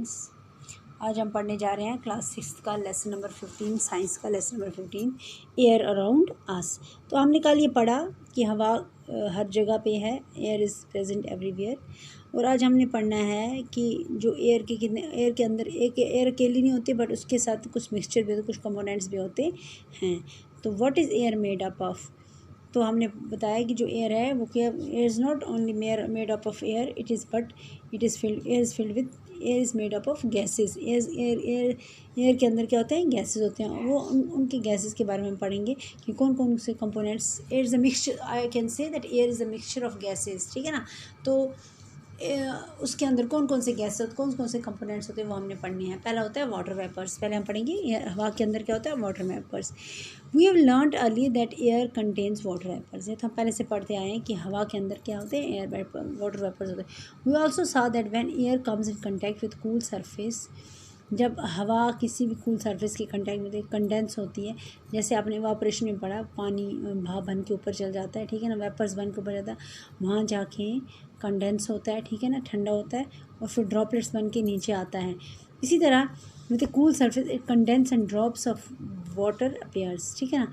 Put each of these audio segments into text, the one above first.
Students, आज हम पढ़ने जा रहे हैं क्लास 6 का लेसन नंबर 15, साइंस का lesson number 15, air around us. तो हमने कल ये पढ़ा कि हवा हर जगह पे है, एयर इज़ प्रेजेंट एवरीवेयर। और आज हमने पढ़ना है कि जो एयर के अंदर एक एयर अकेली नहीं होती, बट उसके साथ कुछ मिक्सचर भी होते, कुछ कंपोनेंट्स भी होते हैं। तो what is air made up of? तो हमने बताया कि जो एयर है वो क्या, air is not only made up of air, it is air is filled with, air is made up of gases. Air के अंदर क्या होते हैं, गैसेस होते हैं। वो उनके गैसेस के बारे में हम पढ़ेंगे कि कौन कौन से components. Air is a mixture, I can say that air is a mixture of gases, ठीक है ना। तो उसके अंदर कौन कौन से गैस होते, कौन कौन से कंपोनेंट्स होते हैं, वो हमने पढ़ने हैं। पहला होता है वाटर वेपर्स। पहले हम पढ़ेंगे हवा के अंदर क्या होता है, water vapours. We have learned early that air contains water vapours. ये तो हम पहले से पढ़ते आए हैं कि हवा के अंदर क्या होते हैं, एयर वेपर, वाटर वेपर्स होते हैं। वी ऑल्सो सा that when air comes in contact with cool surface, जब हवा किसी भी कूल सरफेस के कंटैक्ट में कंडेंस होती है, जैसे आपने इवापोरेशन में पढ़ा, पानी भाप बन के ऊपर चल जाता है, ठीक है ना, वेपर्स बन के ऊपर जाता है, वहाँ जाके कंडेंस होता है, ठीक है ना, ठंडा होता है, और फिर ड्रॉपलेट्स बन के नीचे आता है। इसी तरह with cool surface it condense and drops of water appears, ठीक है ना,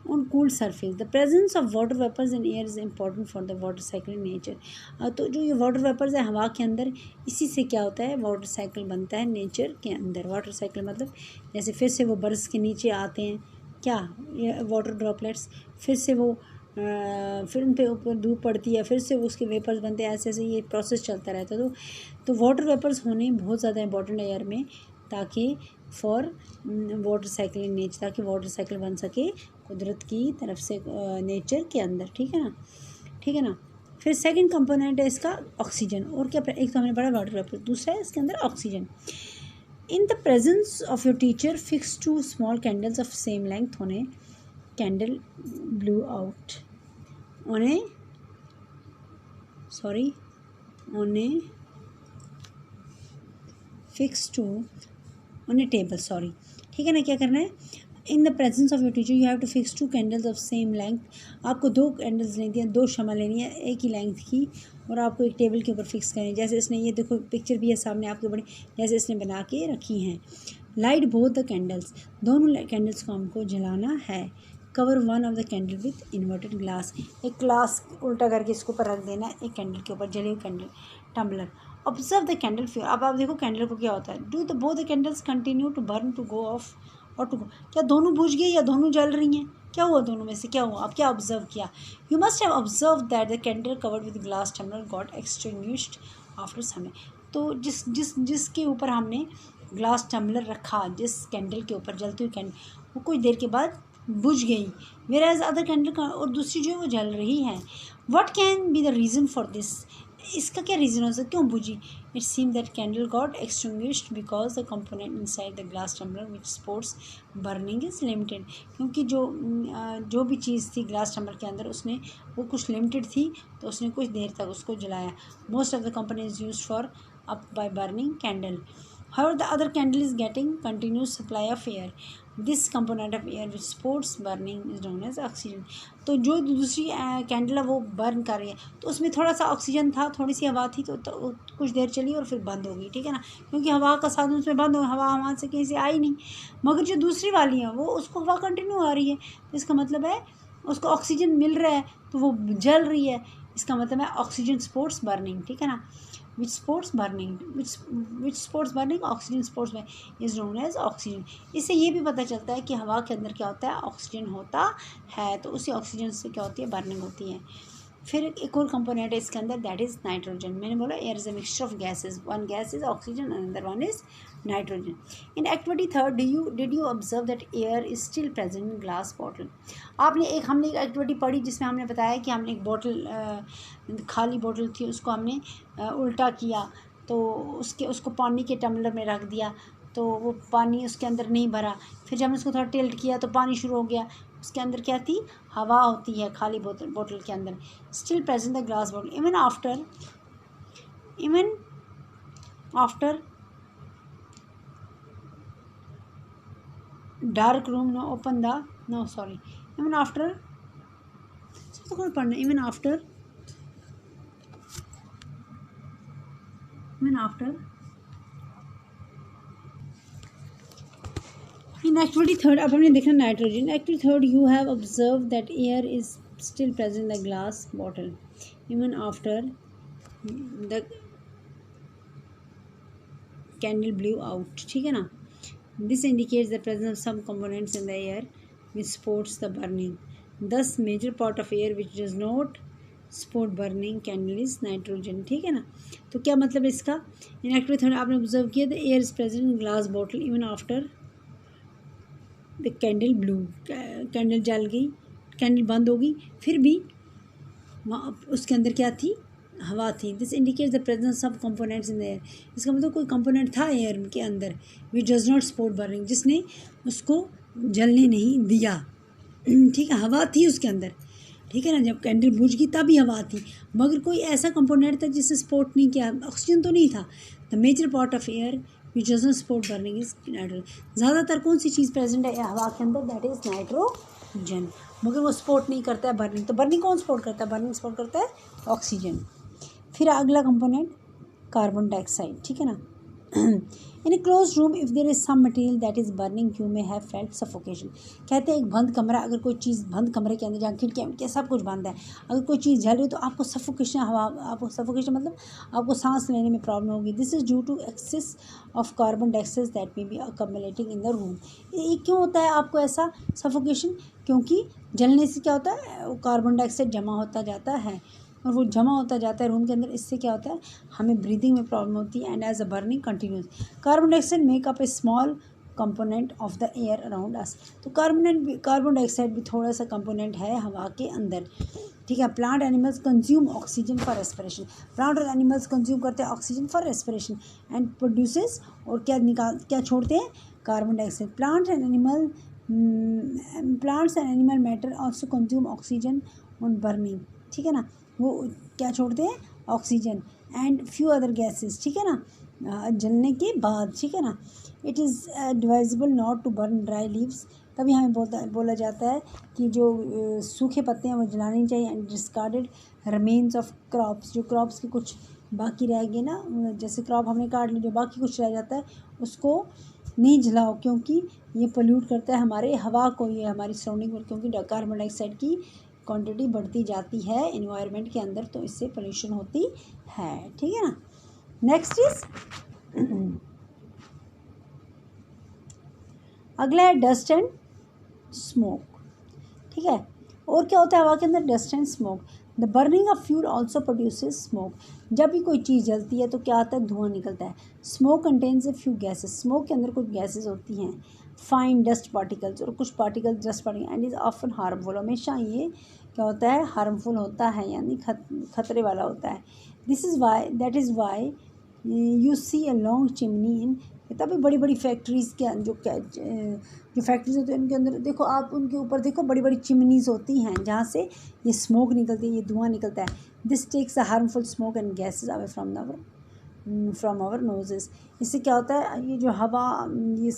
on cool surface. The presence of water vapours in air is important for the water cycle in nature. तो जो ये वाटर वेपर्स है हवा के अंदर, इसी से क्या होता है, वाटर साइकिल बनता है नेचर के अंदर। वाटर साइकिल मतलब जैसे फिर से वो बर्स के नीचे आते हैं, क्या, ये वाटर ड्रॉपलेट्स, फिर से वो फिर उन पे ऊपर धूप पड़ती है, फिर से उसके वेपर्स बनते हैं, ऐसे ऐसे ये प्रोसेस चलता रहता है। तो वाटर वेपर्स होने बहुत ज़्यादा इंपॉर्टेंट है एयर में, ताकि for water cycle in nature, ताकि वाटर साइकिल बन सके कुदरत की तरफ से नेचर के अंदर, ठीक है ना, ठीक है ना। फिर सेकंड कंपोनेंट है इसका ऑक्सीजन। और क्या, एक तो हमने पढ़ा वाटर वेपर, दूसरा है इसके अंदर oxygen. In the presence of your teacher fix 2 small candles of same length होने candle blue out on a table, sorry, ठीक है ना। क्या करना है, in the presence of your teacher you have to fix 2 candles of same length. आपको 2 candles लेनी है, 2 शमा लेनी है एक ही लेंथ की, और आपको एक टेबल के ऊपर फिक्स करनी है। जैसे इसने, ये देखो पिक्चर भी है सामने आपके बड़े, जैसे इसने बना के रखी हैं। लाइट बोथ द कैंडल्स, दोनों कैंडल्स को हमको जलाना है। Cover one of the candle with inverted glass, एक ग्लास उल्टा करके इसके ऊपर रख देना, एक कैंडल के ऊपर, जले हुए candle tumbler. Observe the candle flame, अब आप देखो कैंडल को क्या होता है। Do the both the candles continue to burn, to go off और टू गो, क्या दोनों बुझ गई या दोनों जल रही हैं, क्या हुआ, दोनों में से क्या हुआ, आप क्या ऑब्जर्व किया। You must have observe that the candle covered with glass tumbler got extinguished after some. तो जिसके ऊपर हमने ग्लास टम्बलर रखा, जिस कैंडल के ऊपर, जलती हुई कैंडल, वो कुछ देर के बाद बुझ गई, वेयर अदर कैंडल का, और दूसरी जो है वो जल रही है। What can be the reason for this, इसका क्या रीज़न हो सकता, क्यों बुझी। It seem that candle got extinguished because the component inside the glass tumbler which supports burning is limited. क्योंकि जो भी चीज़ थी ग्लास टम्बलर के अंदर, उसने वो कुछ लिमिटेड थी, तो उसने कुछ देर तक उसको जलाया। Most of the company is used for up by burning candle. However, the other candle is getting continuous supply of air. This component of air which supports burning is known as oxygen. तो जो दूसरी candle है वो burn कर रही है, तो उसमें थोड़ा सा ऑक्सीजन था, थोड़ी सी हवा थी, तो कुछ देर चली और फिर बंद हो गई, ठीक है ना, क्योंकि हवा का साधन उसमें बंद हो, हवा वहाँ से कहीं से आई नहीं। मगर जो दूसरी वाली है वो, उसको हवा कंटिन्यू आ रही है, तो इसका मतलब है उसको ऑक्सीजन मिल रहा है, तो वो जल रही है। इसका मतलब है ऑक्सीजन सपोर्ट्स बर्निंग, ठीक है ना। which supports burning oxygen supports burning is known as oxygen। इससे ये भी पता चलता है कि हवा के अंदर क्या होता है, ऑक्सीजन होता है, तो उसी ऑक्सीजन से क्या होती है, बर्निंग होती है। फिर एक और कंपोनेंट है इसके अंदर, दैट इज़ नाइट्रोजन। मैंने बोला air is a mixture of gases, one gas is oxygen, another one is nitrogen. In activity third, did you observe that air is still present in glass bottle. हमने एक activity पढ़ी जिसमें हमने बताया कि हमने एक बॉटल, खाली बॉटल थी, उसको हमने उल्टा किया, तो उसको पानी के टम्बलर में रख दिया, तो वो पानी उसके अंदर नहीं भरा। फिर जब हमने उसको थोड़ा टिल्ट किया तो पानी शुरू हो गया, उसके अंदर क्या थी, हवा होती है खाली बोतल के अंदर। Still present the glass bottle even after dark room, no open the, no sorry, even after, तो कौन पढ़ना, even after in activity third अब हमने देखना nitrogen. Activity third, you have observe that air is still present in the glass bottle even after the candle blue out, ठीक है ना। This indicates the presence of some components in the air which supports the burning. दस major part of air which does not support burning candle is nitrogen, ठीक है ना। तो क्या मतलब इसका, इन एक्टिविटी थर्ड आपने ऑब्जर्व किया the air is present in glass bottle even after the candle blew, candle जल गई, कैंडल बंद हो गई, फिर भी वहाँ उसके अंदर क्या थी, हवा थी। This indicates the presence of components in the air. इसका मतलब कोई कंपोनेंट था एयर के अंदर विच डज नॉट सपोर्ट बर्निंग, जिसने उसको जलने नहीं दिया, ठीक है। हवा थी उसके अंदर, ठीक है ना। जब कैंडल बुझ गई तभी हवा थी, मगर कोई ऐसा कंपोनेंट था जिसने सपोर्ट नहीं किया, ऑक्सीजन तो नहीं था। The major part of air which does not support burning is nitrogen. ज़्यादातर कौन सी चीज़ प्रेजेंट है हवा के अंदर, दैट इज़ नाइट्रोजन, मगर वो सपोर्ट नहीं करता है बर्निंग। तो बर्निंग कौन सपोर्ट करता है, बर्निंग सपोर्ट करता है ऑक्सीजन। फिर अगला कंपोनेंट कार्बन डाइऑक्साइड, ठीक है ना। In a close room if there is some material that is burning you may have felt suffocation. कहते हैं एक बंद कमरा, अगर कोई चीज़ बंद कमरे के अंदर जहाँ खिड़कियाँ सब कुछ बंद है, अगर कोई चीज़ जल रही तो आपको सफोकेशन, हवा, आपको सफोकेशन मतलब आपको सांस लेने में प्रॉब्लम होगी। This is due to excess of carbon dioxide that may be accumulating in the room. ये क्यों होता है आपको ऐसा सफोकेशन, क्योंकि जलने से क्या होता है, कार्बन डाइऑक्साइड जमा होता जाता है और वो जमा होता जाता है रूम के अंदर। इससे क्या होता है, हमें ब्रीदिंग में प्रॉब्लम होती है and as a burning continues. Carbon dioxide make up a small component of the air around us. तो कार्बन डाइऑक्साइड भी थोड़ा सा कंपोनेंट है हवा के अंदर, ठीक है। Plant animals consume oxygen for respiration. Plant और एनिमल्स कंज्यूम करते हैं oxygen for respiration and produces, और क्या छोड़ते हैं, carbon dioxide. Plants and animal matter also consume oxygen on burning, ठीक है ना। वो क्या छोड़ते हैं, oxygen and few other gases, ठीक है ना, जलने के बाद, ठीक है ना। It is advisable not to burn dry leaves. तभी हमें बोला जाता है कि जो सूखे पत्ते हैं वो जलाने नहीं चाहिए। And discarded remains of crops, जो क्रॉप्स के कुछ बाकी रह गए ना, जैसे क्रॉप हमने काट ली, जो बाकी कुछ रह जाता है उसको नहीं जलाओ, क्योंकि ये पोल्यूट करता है हमारे हवा को, ये हमारी सराउंडिंग को, क्योंकि कार्बन डाइऑक्साइड की क्वांटिटी बढ़ती जाती है एनवायरनमेंट के अंदर, तो इससे पोल्यूशन होती है, ठीक है ना। नेक्स्ट इज अगला है डस्ट एंड स्मोक, ठीक है। और क्या होता है हवा के अंदर, dust and smoke. The burning of fuel also produces smoke. जब भी कोई चीज़ जलती है तो क्या आता है, धुआं निकलता है। Smoke contains a few gases. Smoke के अंदर कुछ गैसेस होती हैं, फाइन डस्ट पार्टिकल्स, और कुछ particles dust particle, and is often harmful. हमेशा ये क्या होता है, हार्मफुल होता है, यानी खतरे वाला होता है। That is why you see a long chimney in. तभी बड़ी बड़ी फैक्ट्रीज़ के जो फैक्ट्रीज होती हैं उनके अंदर देखो आप, उनके ऊपर देखो बड़ी बड़ी चिमनीज़ होती हैं जहाँ से ये स्मोक निकलती है, ये धुआं निकलता है। This takes a harmful smoke and gases away from our noses. इससे क्या होता है, ये जो हवा, ये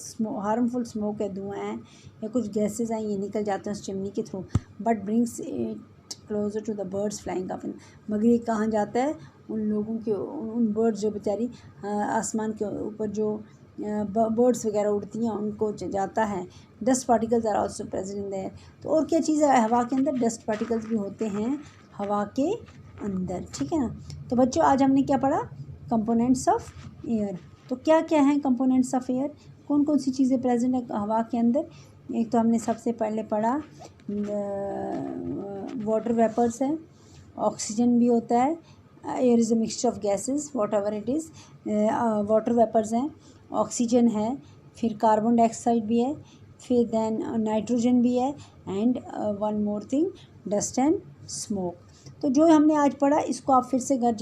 हार्मफुल स्मोक है, धुआं है या कुछ गैसेज हैं, ये निकल जाते हैं उस चिमनी के through, but brings it closer to the birds flying up in. मगर ये कहाँ जाता है, उन लोगों के, उन बर्ड्स जो बेचारी आसमान के ऊपर जो बर्ड्स वगैरह उड़ती हैं उनको जाता है। Dust particles are also present in there. तो और क्या चीज़ है हवा के अंदर, डस्ट पार्टिकल्स भी होते हैं हवा के अंदर, ठीक है ना। तो बच्चों आज हमने क्या पढ़ा, कंपोनेंट्स ऑफ एयर। तो क्या क्या हैं कंपोनेंट्स ऑफ एयर, कौन कौन सी चीज़ें प्रेजेंट है हवा के अंदर। एक तो हमने सबसे पहले पढ़ा वाटर वेपर्स है, ऑक्सीजन भी होता है, air is a mixture of gases whatever it is. Water vapours हैं, ऑक्सीजन है, फिर कार्बन डाइऑक्साइड भी है, फिर देन नाइट्रोजन भी है, and one more thing dust and smoke. तो जो हमने आज पढ़ा इसको आप फिर से घर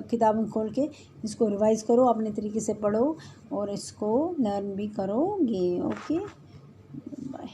किताबें खोल के इसको रिवाइज़ करो, अपने तरीके से पढ़ो और इसको लर्न भी करोगे। Okay bye.